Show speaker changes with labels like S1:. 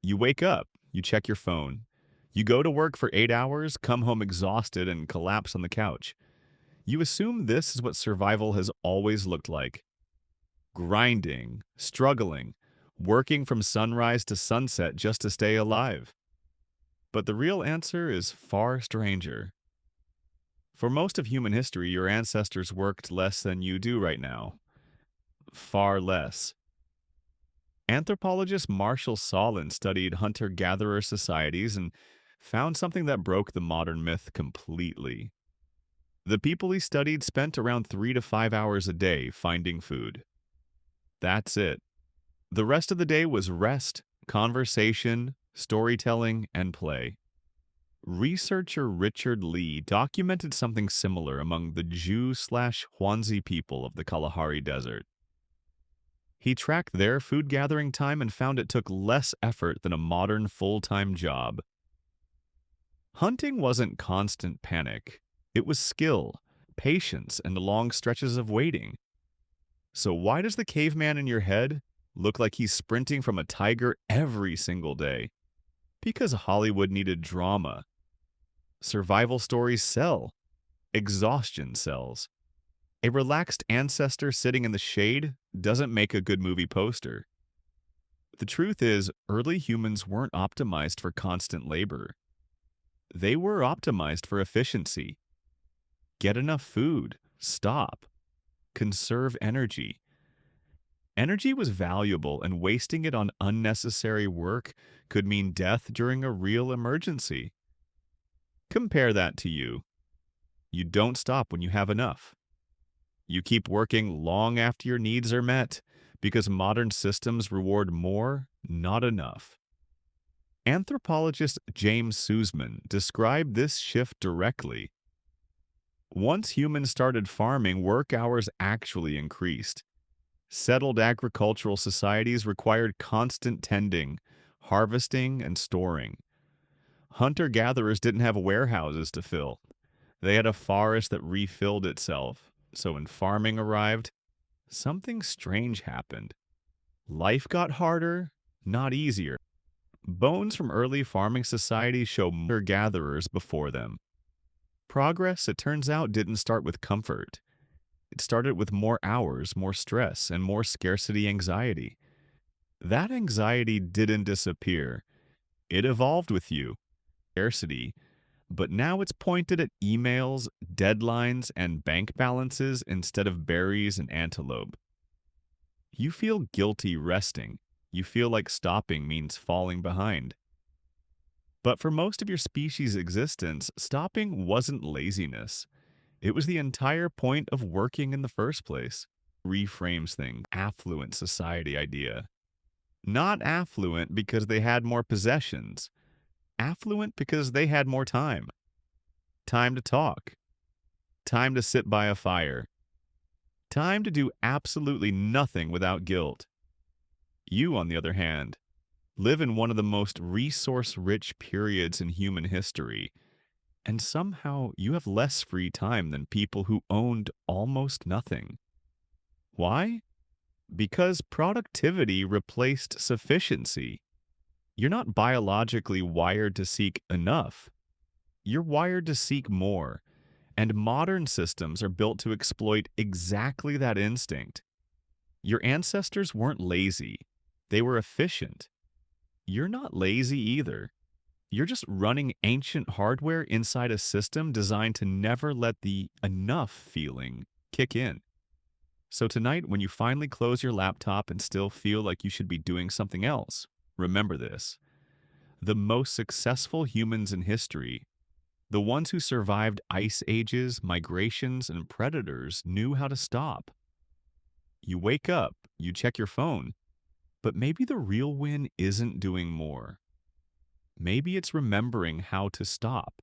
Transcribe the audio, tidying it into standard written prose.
S1: You wake up, you check your phone. You go to work for 8 hours, come home exhausted, and collapse on the couch. You assume this is what survival has always looked like: grinding, struggling, working from sunrise to sunset just to stay alive. But the real answer is far stranger. For most of human history, your ancestors worked less than you do right now. Far less. Anthropologist Marshall Solin studied hunter gatherer societies and found something that broke the modern myth completely. The people he studied spent around 3 to 5 hours a day finding food. That's it. The rest of the day was rest, conversation, storytelling, and play. Researcher Richard Lee documented something similar among the Jew/Hwanzi people of the Kalahari Desert. He tracked their food gathering time and found it took less effort than a modern full-time job. Hunting wasn't constant panic. It was skill, patience, and long stretches of waiting. So why does the caveman in your head look like he's sprinting from a tiger every single day? Because Hollywood needed drama. Survival stories sell. Exhaustion sells. A relaxed ancestor sitting in the shade doesn't make a good movie poster. The truth is, early humans weren't optimized for constant labor. They were optimized for efficiency. Get enough food. Stop. Conserve energy. Energy was valuable, and wasting it on unnecessary work could mean death during a real emergency. Compare that to you. You don't stop when you have enough. You keep working long after your needs are met because modern systems reward more, not enough. Anthropologist James Sussman described this shift directly. Once humans started farming, work hours actually increased. Settled agricultural societies required constant tending, harvesting, and storing. Hunter-gatherers didn't have warehouses to fill. They had a forest that refilled itself. So when farming arrived, something strange happened. Life got harder, not easier. Bones from early farming societies show hunter-gatherers before them. Progress, it turns out, didn't start with comfort. It started with more hours, more stress, and more scarcity anxiety. That anxiety didn't disappear. It evolved with you. Scarcity, but now it's pointed at emails, deadlines, and bank balances instead of berries and antelope. You feel guilty resting. You feel like stopping means falling behind. But for most of your species' existence, stopping wasn't laziness. It was the entire point of working in the first place. Reframes things. Affluent society idea. Not affluent because they had more possessions. Affluent because they had more time. Time to talk. Time to sit by a fire. Time to do absolutely nothing without guilt. You, on the other hand, live in one of the most resource-rich periods in human history, and somehow you have less free time than people who owned almost nothing. Why? Because productivity replaced sufficiency. You're not biologically wired to seek enough. You're wired to seek more, and modern systems are built to exploit exactly that instinct. Your ancestors weren't lazy. They were efficient. You're not lazy either. You're just running ancient hardware inside a system designed to never let the enough feeling kick in. So tonight, when you finally close your laptop and still feel like you should be doing something else, remember this. The most successful humans in history, the ones who survived ice ages, migrations, and predators, knew how to stop. You wake up, you check your phone, but maybe the real win isn't doing more. Maybe it's remembering how to stop.